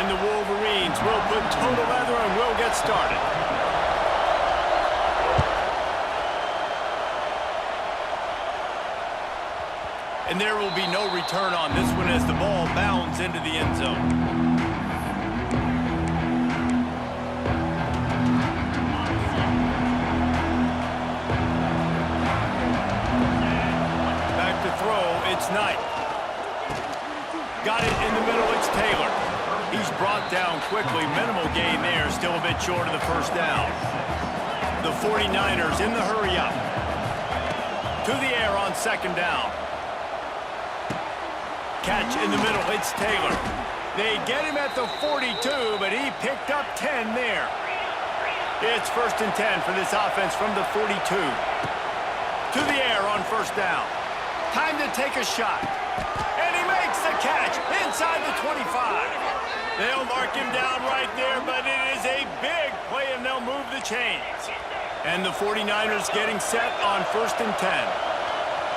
And the Wolverines will put total leather and will get started. And there will be no return on this one as the ball bounds into the end zone. It's Knight. Got it in the middle, it's Taylor. He's brought down quickly. Minimal gain there, still a bit short of the first down. The 49ers in the hurry up. To the air on second down. Catch in the middle, it's Taylor. They get him at the 42, but he picked up 10 there. It's 1st and 10 for this offense from the 42. To the air on first down. Time to take a shot. And he makes the catch inside the 25. They'll mark him down right there, but it is a big play, and they'll move the chains. And the 49ers getting set on 1st and 10.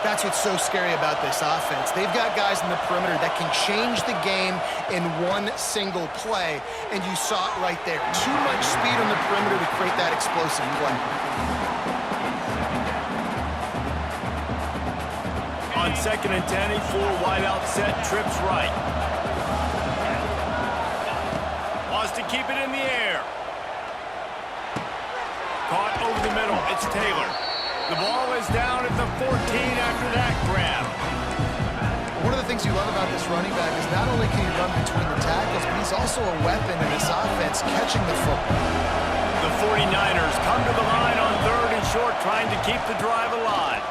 That's what's so scary about this offense. They've got guys in the perimeter that can change the game in one single play, and you saw it right there. Too much speed on the perimeter to create that explosive play. On 2nd and 10, a full wideout set, trips right. Wants to keep it in the air. Caught over the middle, it's Taylor. The ball is down at the 14 after that grab. One of the things you love about this running back is not only can he run between the tackles, but he's also a weapon in this offense catching the football. The 49ers come to the line on 3rd and short, trying to keep the drive alive.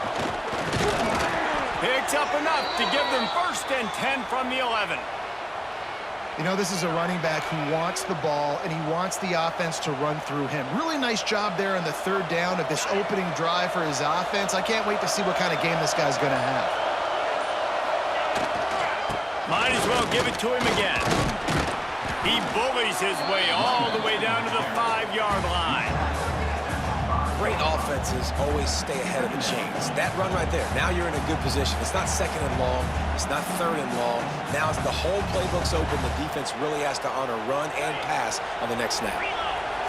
Picks up enough to give them 1st and 10 from the 11. You know, this is a running back who wants the ball, and he wants the offense to run through him. Really nice job there on the 3rd down of this opening drive for his offense. I can't wait to see what kind of game this guy's going to have. Might as well give it to him again. He bullies his way all the way down to the 5-yard line. Great offenses always stay ahead of the chains. That run right there, now you're in a good position. It's not 2nd and long. It's not 3rd and long. Now as the whole playbook's open, the defense really has to honor run and pass on the next snap.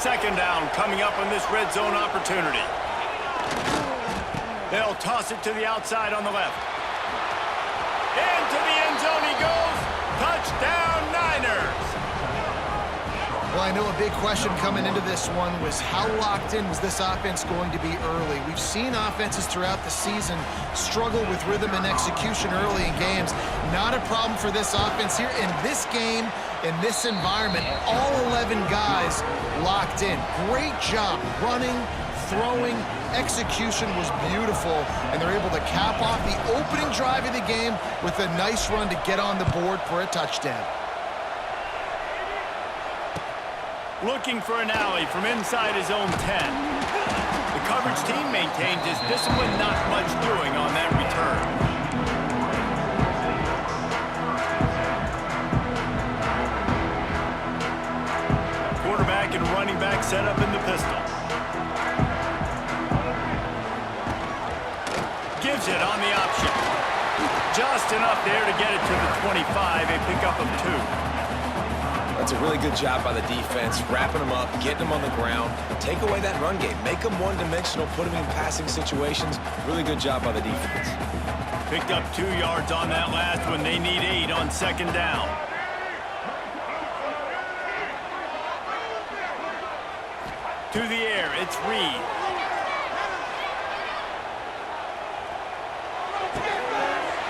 2nd down coming up on this red zone opportunity. They'll toss it to the outside on the left. Into the end zone he goes. Touchdown, Niners. Well, I know a big question coming into this one was how locked in was this offense going to be early? We've seen offenses throughout the season struggle with rhythm and execution early in games. Not a problem for this offense here. In this game, in this environment, all 11 guys locked in. Great job running, throwing. Execution was beautiful, and they're able to cap off the opening drive of the game with a nice run to get on the board for a touchdown. Looking for an alley from inside his own 10. The coverage team maintains his discipline, not much doing on that return. Quarterback and running back set up in the pistol. Gives it on the option. Just enough there to get it to the 25, a pickup of 2. That's a really good job by the defense, wrapping them up, getting them on the ground. Take away that run game. Make them one-dimensional, put them in passing situations. Really good job by the defense. Picked up 2 yards on that last one. They need 8 on 2nd down. To the air, it's Reed.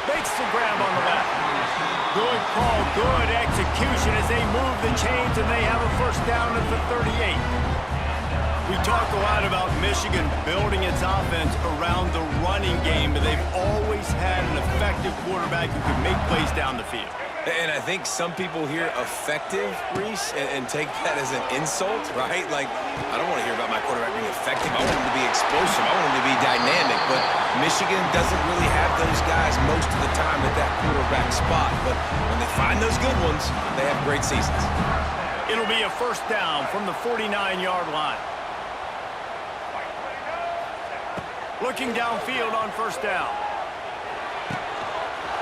Makes the grab on the left. Good call, good execution as they move the chains, and they have a 1st down at the 38. We talk a lot about Michigan building its offense around the running game, but they've always had an effective quarterback who can make plays down the field. And I think some people hear effective, Reese, and take that as an insult, right? Like, I don't want to hear about my quarterback being effective. I want him to be explosive. I want him to be dynamic. But Michigan doesn't really have those guys most of the time at that quarterback spot. But when they find those good ones, they have great seasons. It'll be a 1st down from the 49-yard line. Looking downfield on 1st down.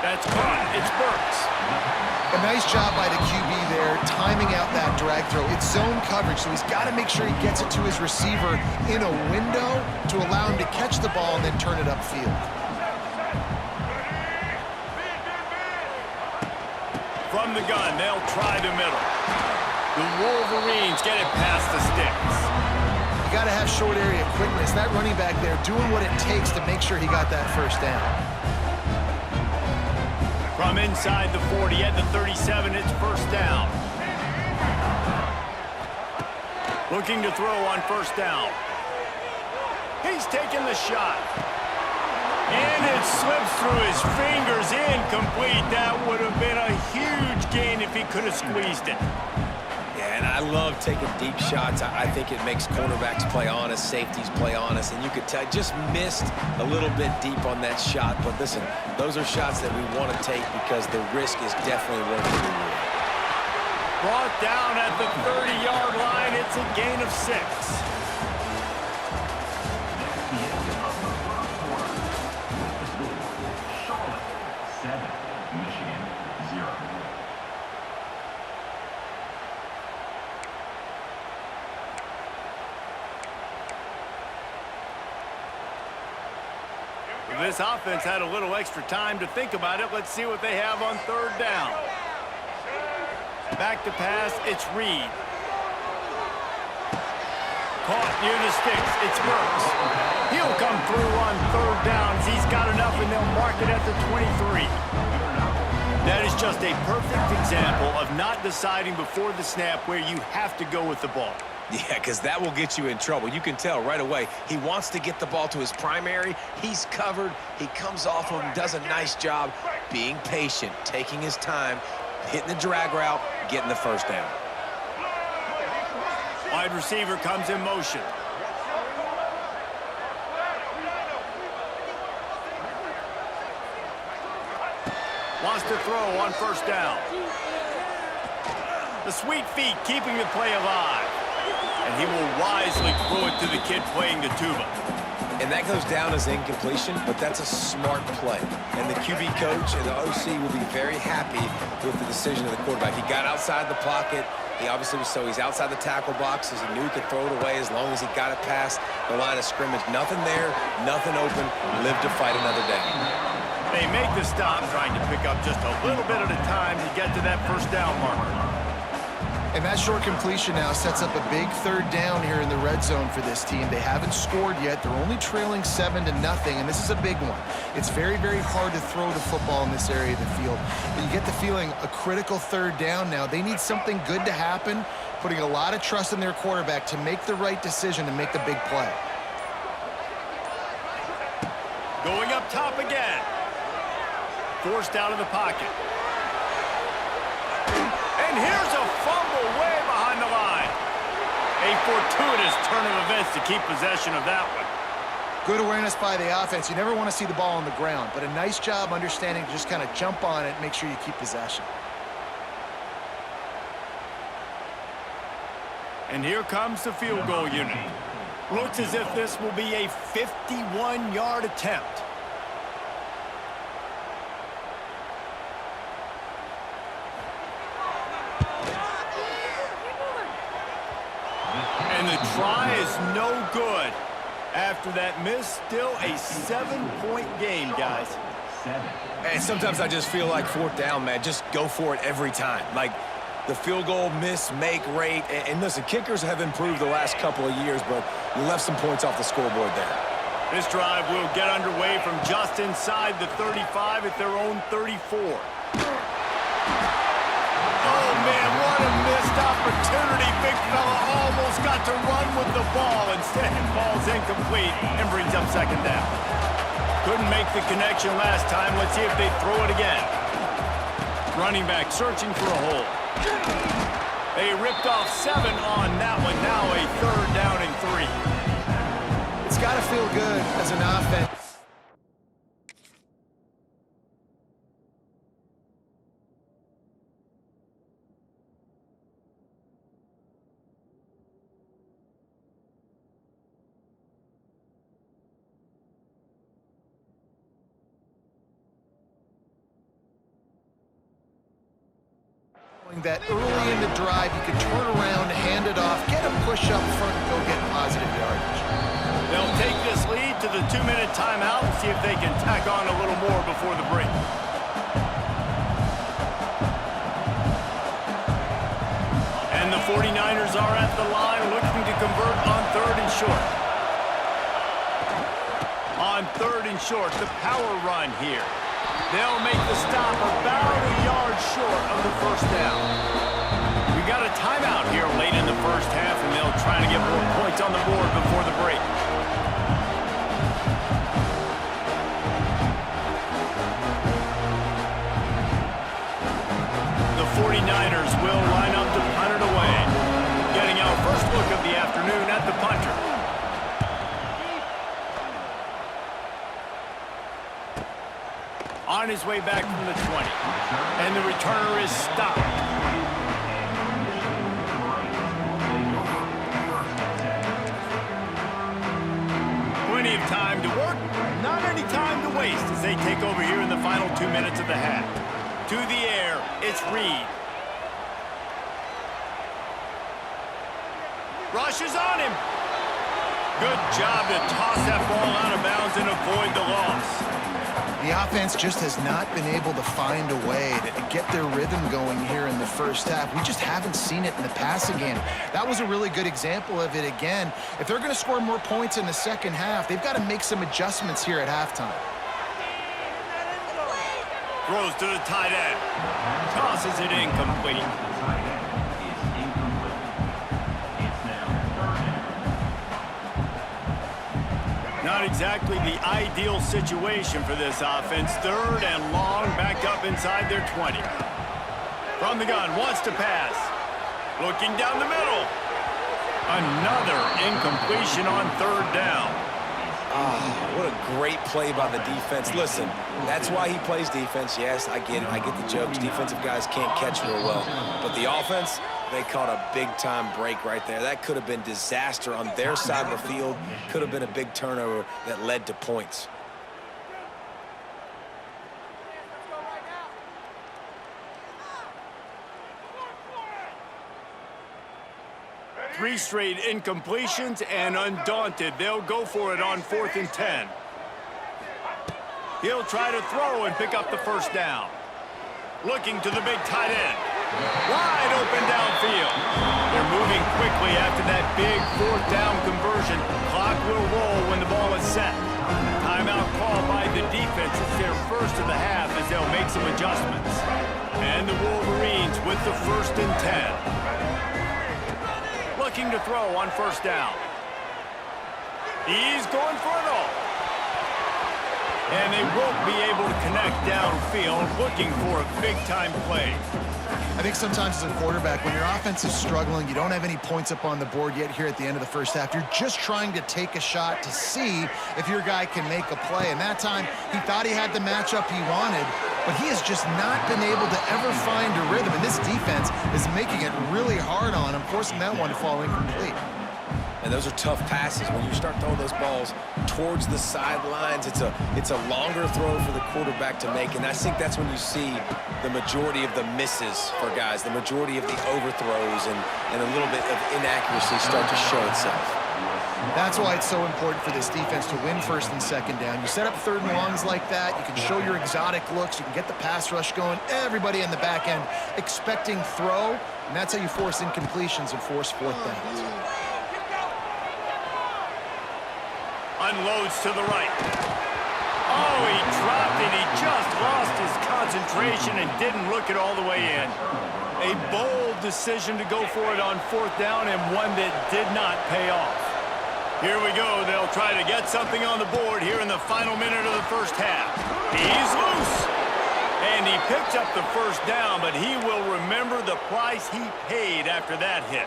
That's caught. It's Burks. A nice job by the QB there, timing out that drag throw. It's zone coverage, so he's got to make sure he gets it to his receiver in a window to allow him to catch the ball and then turn it upfield. From the gun, they'll try the middle. The Wolverines get it past the sticks. You got to have short area quickness. That running back there doing what it takes to make sure he got that first down. From inside the 40 at the 37, it's first down. Looking to throw on first down. He's taking the shot. And it slips through his fingers, incomplete. That would have been a huge gain if he could have squeezed it. Yeah, and I love taking deep shots. I think it makes cornerbacks play honest, safeties play honest, and you could tell just missed a little bit deep on that shot. But listen, those are shots that we want to take because the risk is definitely worth the reward. Brought down at the 30-yard line. It's a gain of 6. This offense had a little extra time to think about it. Let's see what they have on third down. Back to pass, it's Reed. Caught near the sticks, it's Burks. He'll come through on third downs. He's got enough, and they'll mark it at the 23. That is just a perfect example of not deciding before the snap where you have to go with the ball. Yeah, because that will get you in trouble. You can tell right away. He wants to get the ball to his primary. He's covered. He comes off of him, does a nice job being patient, taking his time, hitting the drag route, getting the first down. Wide receiver comes in motion. Wants to throw on first down. The sweet feet keeping the play alive. And he will wisely throw it to the kid playing the tuba. And that goes down as incompletion, but that's a smart play. And the QB coach and the OC will be very happy with the decision of the quarterback. He got outside the pocket. He obviously was he's outside the tackle box, as he knew he could throw it away as long as he got it past the line of scrimmage. Nothing there, nothing open. Live to fight another day. They make the stop, trying to pick up just a little bit at a time to get to that first down marker. And that short completion now sets up a big third down here in the red zone for this team. They haven't scored yet. They're only trailing 7-0, and this is a big one. It's very, very hard to throw the football in this area of the field. But you get the feeling a critical third down now. They need something good to happen, putting a lot of trust in their quarterback to make the right decision and make the big play. Going up top again. Forced out of the pocket. And here's a fumble way behind the line. A fortuitous turn of events to keep possession of that one. Good awareness by the offense. You never want to see the ball on the ground, but a nice job understanding to just kind of jump on it and make sure you keep possession. And here comes the field goal unit. Looks as if this will be a 51-yard attempt. And the try is no good. After that miss, still a 7-point game, guys. And sometimes I just feel like fourth down, man. Just go for it every time. Like the field goal miss, make rate. And listen, kickers have improved the last couple of years, but you left some points off the scoreboard there. This drive will get underway from just inside the 35 at their own 34. Oh, man, what a missed opportunity. Big fella almost got to run with the ball. Instead, it falls incomplete and brings up second down. Couldn't make the connection last time. Let's see if they throw it again. Running back searching for a hole. They ripped off 7 on that one. Now a third down and 3. It's got to feel good as an offense. that early in the drive you can turn around, hand it off, get a push up front, and go get positive yardage. They'll take this lead to the 2-minute timeout and see if they can tack on a little more before the break. And the 49ers are at the line looking to convert on 3rd and short. On 3rd and short, the power run here. They'll make the stop about a yard short of the first down. We got a timeout here late in the first half, and they'll try to get more points on the board before the break. The 49ers will line up to punt it away. Getting our first look of the afternoon at the punter. On his way back from the 20. And the returner is stopped. Plenty of time to work, not any time to waste as they take over here in the final 2 minutes of the half. To the air, it's Reed. Rushes on him. Good job to toss that ball out of bounds and avoid the loss. The offense just has not been able to find a way to get their rhythm going here in the first half. We just haven't seen it in the passing game. That was a really good example of it again. If they're going to score more points in the second half, they've got to make some adjustments here at halftime. Throws to the tight end. Tosses it incomplete. Not exactly the ideal situation for this offense. 3rd and long, backed up inside their 20. From the gun, wants to pass. Looking down the middle. Another incompletion on 3rd down. What a great play by the defense. Listen, that's why he plays defense. Yes, I get it. I get the jokes. Defensive guys can't catch real well. But the offense, they caught a big-time break right there. That could have been disaster on their side of the field. Could have been a big turnover that led to points. Three straight incompletions, and undaunted, they'll go for it on 4th and 10. He'll try to throw and pick up the first down. Looking to the big tight end. Wide open downfield. They're moving quickly after that big 4th down conversion. Clock will roll when the ball is set. Timeout call by the defense. It's their first of the half as they'll make some adjustments. And the Wolverines with the 1st and 10. Looking to throw on 1st down. He's going for it all. And they won't be able to connect downfield, looking for a big-time play. I think sometimes as a quarterback, when your offense is struggling, you don't have any points up on the board yet here at the end of the first half. You're just trying to take a shot to see if your guy can make a play. And that time, he thought he had the matchup he wanted, but he has just not been able to ever find a rhythm. And this defense is making it really hard on him, forcing that one to fall incomplete. And those are tough passes. When you start throwing those balls towards the sidelines, it's a longer throw for the quarterback to make. And I think that's when you see the majority of the misses for guys, the majority of the overthrows and a little bit of inaccuracy start to show itself. That's why it's so important for this defense to win 1st and 2nd down. You set up 3rd and longs like that, you can show your exotic looks, you can get the pass rush going, everybody in the back end expecting throw, and that's how you force incompletions and force 4th downs. Unloads to the right. Oh, he dropped it. He just lost his concentration and didn't look it all the way in. A bold decision to go for it on 4th down, and one that did not pay off. Here we go. They'll try to get something on the board here in the final minute of the first half. He's loose. And he picked up the 1st down, but he will remember the price he paid after that hit.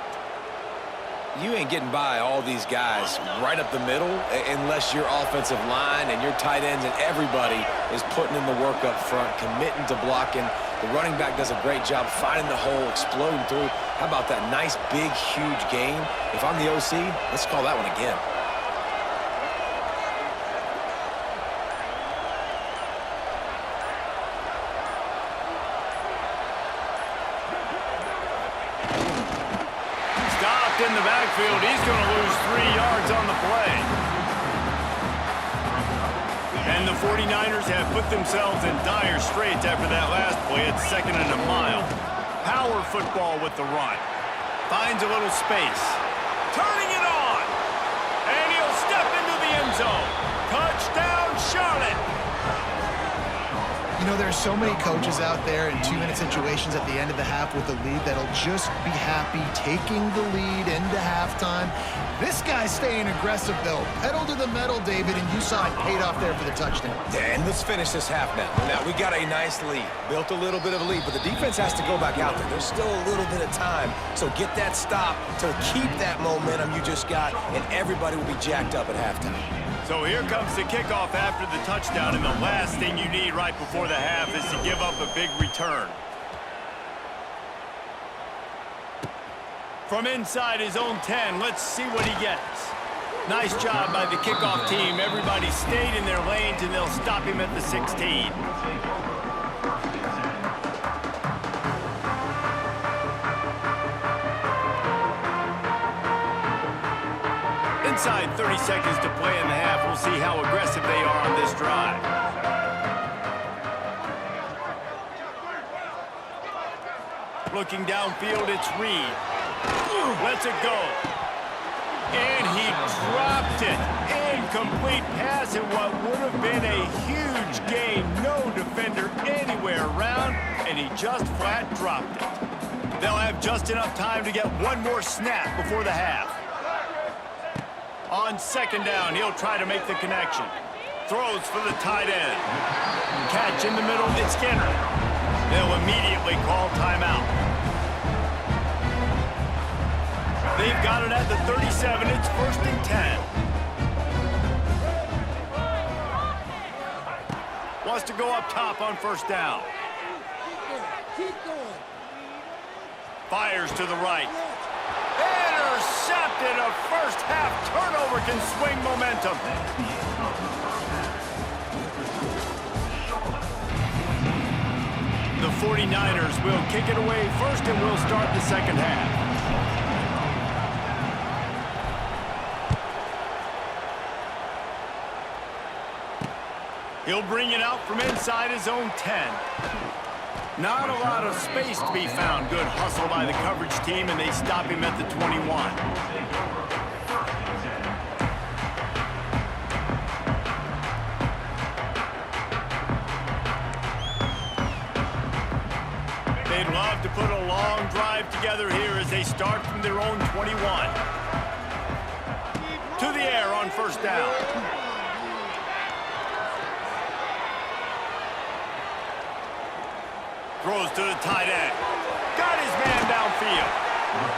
You ain't getting by all these guys right up the middle unless your offensive line and your tight ends and everybody is putting in the work up front, committing to blocking. The running back does a great job finding the hole, exploding through. How about that nice, big, huge gain? If I'm the OC, let's call that one again. downfield. He's going to lose 3 yards on the play. And the 49ers have put themselves in dire straits after that last play. It's 2nd and a mile. Power football with the run. Finds a little space. Turning it on. And he'll step into the end zone. Touchdown, Charlotte. You know, there are so many coaches out there in 2-minute situations at the end of the half with the lead that'll just be happy taking the lead into halftime. This guy's staying aggressive, though. Pedal to the metal, David, and you saw it paid off there for the touchdown. And let's finish this half now. Now, we got a nice lead. Built a little bit of a lead, but the defense has to go back out there. There's still a little bit of time. So get that stop to keep that momentum you just got, and everybody will be jacked up at halftime. So here comes the kickoff after the touchdown, and the last thing you need right before the half is to give up a big return. From inside his own 10, let's see what he gets. Nice job by the kickoff team. Everybody stayed in their lanes, and they'll stop him at the 16. Inside 30 seconds to play in the half. We'll see how aggressive they are on this drive. Looking downfield, it's Reed. Lets it go. And he dropped it. Incomplete pass in what would have been a huge gain. No defender anywhere around, and he just flat dropped it. They'll have just enough time to get one more snap before the half. On 2nd down, he'll try to make the connection. Throws for the tight end. Catch in the middle, it's Skinner. They'll immediately call timeout. They've got it at the 37. It's 1st and 10. Wants to go up top on 1st down. Fires to the right. Intercepted. A first-half turnover can swing momentum. The 49ers will kick it away first, and we'll start the 2nd half. He'll bring it out from inside his own 10. Not a lot of space to be found. Good hustle by the coverage team, and they stop him at the 21. They'd love to put a long drive together here as they start from their own 21. To the air on 1st down. Throws to the tight end. Got his man downfield.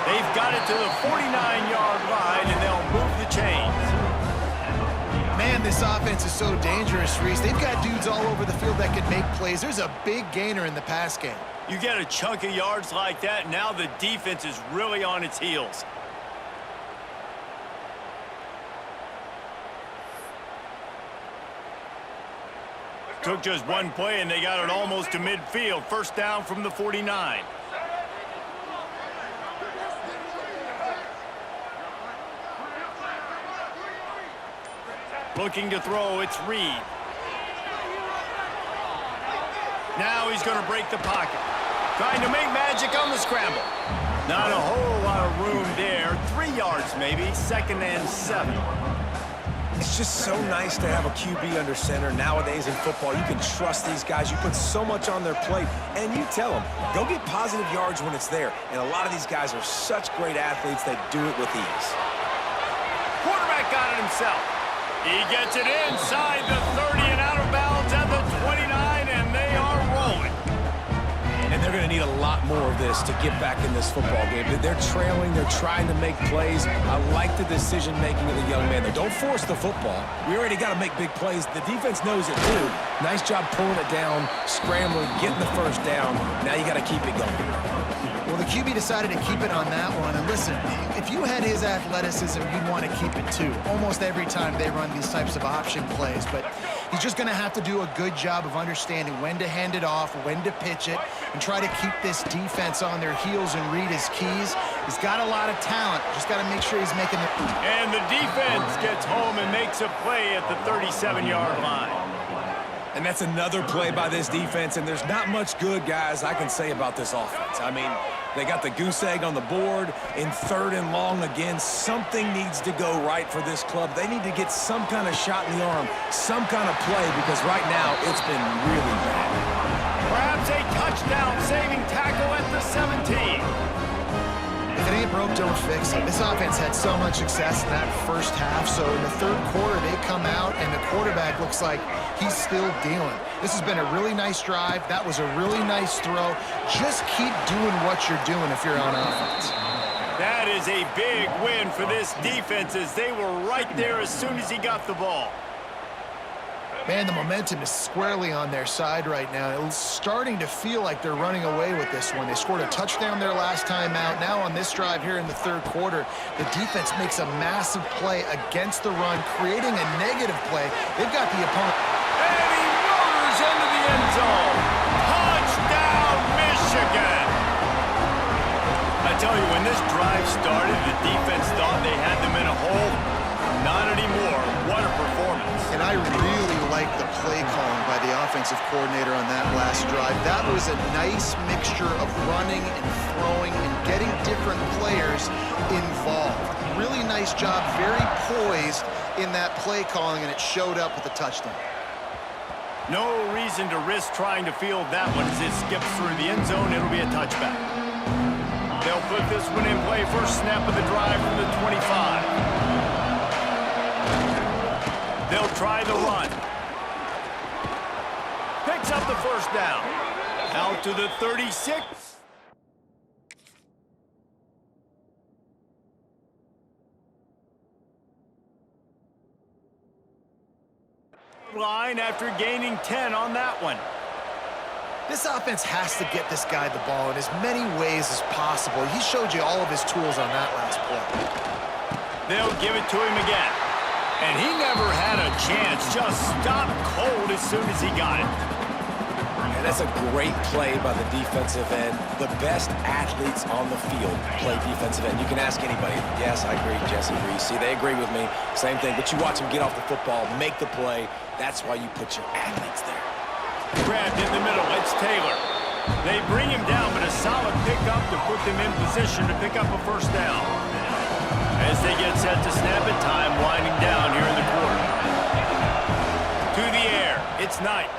They've got it to the 49-yard line, and they'll move the chains. Man, this offense is so dangerous, Reese. They've got dudes all over the field that can make plays. There's a big gainer in the pass game. You get a chunk of yards like that, now the defense is really on its heels. Took just one play, and they got it almost to midfield. 1st down from the 49. Looking to throw, it's Reed. Now he's going to break the pocket. Trying to make magic on the scramble. Not a whole lot of room there. 3 yards maybe. 2nd and 7. It's just so nice to have a QB under center. Nowadays in football, you can trust these guys. You put so much on their plate, and you tell them, go get positive yards when it's there. And a lot of these guys are such great athletes that do it with ease. Quarterback got it himself. He gets it inside the 30 and out of bounds at the 29, and they are rolling. And they're going to need a lot more of this to get back in this football game. They're trailing. They're trying to make plays. I like the decision-making of the young man. They don't force the football. We already got to make big plays. The defense knows it, too. Nice job pulling it down, scrambling, getting the 1st down. Now you got to keep it going. Well, the QB decided to keep it on that one. And listen, if you had his athleticism, you'd want to keep it too. Almost every time they run these types of option plays. But He's just going to have to do a good job of understanding when to hand it off, when to pitch it, and try to keep this defense on their heels and read his keys. He's got a lot of talent. Just got to make sure he's making the... And the defense gets home and makes a play at the 37-yard line. And that's another play by this defense, and there's not much good, guys, I can say about this offense. I mean, they got the goose egg on the board in 3rd and long again. Something needs to go right for this club. They need to get some kind of shot in the arm, some kind of play, because right now it's been really bad. Perhaps a touchdown-saving tackle at the 17. If it ain't broke, don't fix it. This offense had so much success in that first half, so in the 3rd quarter, they come out, and the quarterback looks like he's still dealing. This has been a really nice drive. That was a really nice throw. Just keep doing what you're doing if you're on offense. That is a big win for this defense, as they were right there as soon as he got the ball. Man, the momentum is squarely on their side right now. It's starting to feel like they're running away with this one. They scored a touchdown their last time out. Now on this drive here in the 3rd quarter, the defense makes a massive play against the run, creating a negative play. They've got the opponent. And he motors into the end zone. Touchdown, Michigan! I tell you, when this drive started, the defense thought they had them in a hole. Not anymore. What a performance. And I really like the play calling by the offensive coordinator on that last drive. That was a nice mixture of running and throwing and getting different players involved. Really nice job, very poised in that play calling, and it showed up with a touchdown. No reason to risk trying to field that one as it skips through the end zone. It'll be a touchback. They'll put this one in play. First snap of the drive from the 25. They'll try the run. Picks up the first down. Out to the 36. Line after gaining 10 on that one. This offense has to get this guy the ball in as many ways as possible. He showed you all of his tools on that last play. They'll give it to him again. And he never had a chance. Just stopped cold as soon as he got it. And that's a great play by the defensive end. The best athletes on the field play defensive end. You can ask anybody. Yes, I agree, Jesse Reese. See, they agree with me. Same thing. But you watch them get off the football, make the play. That's why you put your athletes there. Grabbed in the middle. It's Taylor. They bring him down, but a solid pickup to put them in position to pick up a first down. As they get set to snap it, time winding down here in the quarter. To the air, it's Knight.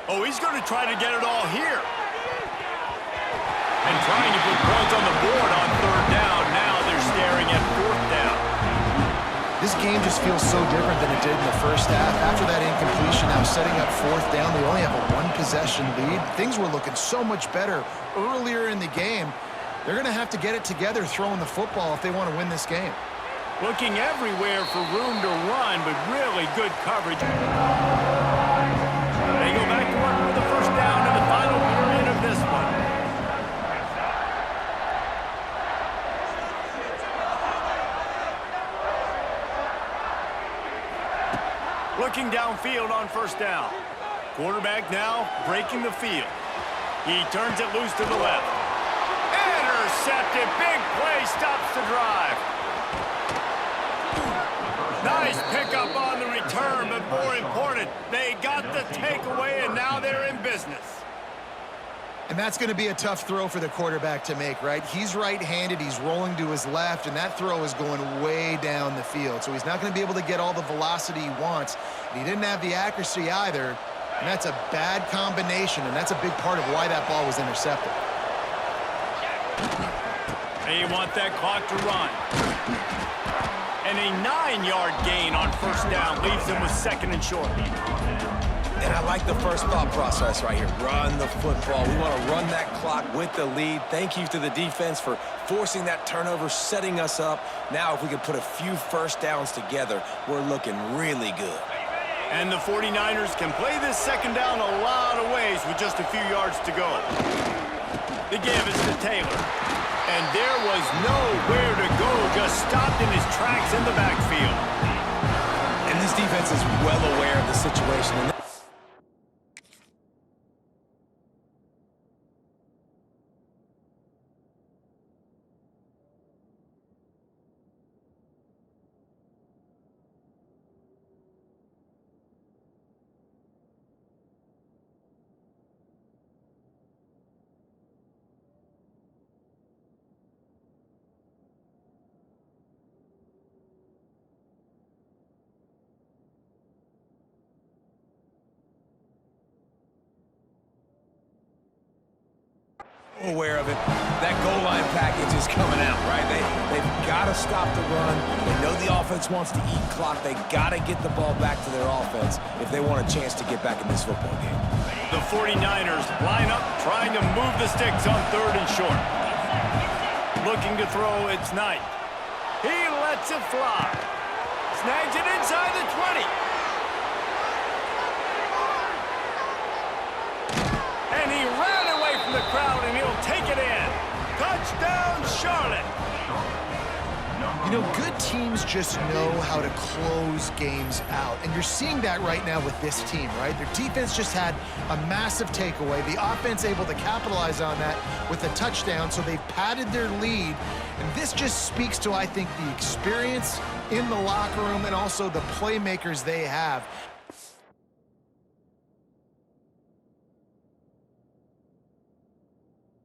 Oh, he's going to try to get it all here. And trying to put points on the board on 3rd down. Now they're staring at 4th down. This game just feels so different than it did in the first half. After that incompletion, now setting up 4th down, they only have a 1-possession lead. Things were looking so much better earlier in the game. They're going to have to get it together throwing the football if they want to win this game. Looking everywhere for room to run, but really good coverage. They go back to work with the first down in the final period of this one. Looking downfield on first down. Quarterback now breaking the field. He turns it loose to the left. Intercepted. Big play stops the drive. Nice pickup on the return, but more important, they got the takeaway, and now they're in business. And that's going to be a tough throw for the quarterback to make, right? He's right-handed, he's rolling to his left, and that throw is going way down the field. So he's not going to be able to get all the velocity he wants. And he didn't have the accuracy either, and that's a bad combination, and that's a big part of why that ball was intercepted. They want that clock to run. And a 9-yard gain on first down leaves them with 2nd and short. And I like the first thought process right here. Run the football. We want to run that clock with the lead. Thank you to the defense for forcing that turnover, setting us up. Now, if we could put a few first downs together, we're looking really good. And the 49ers can play this 2nd down a lot of ways with just a few yards to go. The give is to Taylor. And there was nowhere to go, just stopped in his tracks in the backfield. And this defense is well aware of the situation. And aware of it. That goal line package is coming out, right? They've got to stop the run. They know the offense wants to eat clock. They got to get the ball back to their offense if they want a chance to get back in this football game. The 49ers line up, trying to move the sticks on 3rd and short. Looking to throw, it's Knight. He lets it fly. Snags it inside the 20. And he ran away from the crowd, and he'll take it in. Touchdown, Charlotte. You know, good teams just know how to close games out. And you're seeing that right now with this team, right? Their defense just had a massive takeaway. The offense able to capitalize on that with a touchdown, so they've padded their lead. And this just speaks to, I think, the experience in the locker room and also the playmakers they have.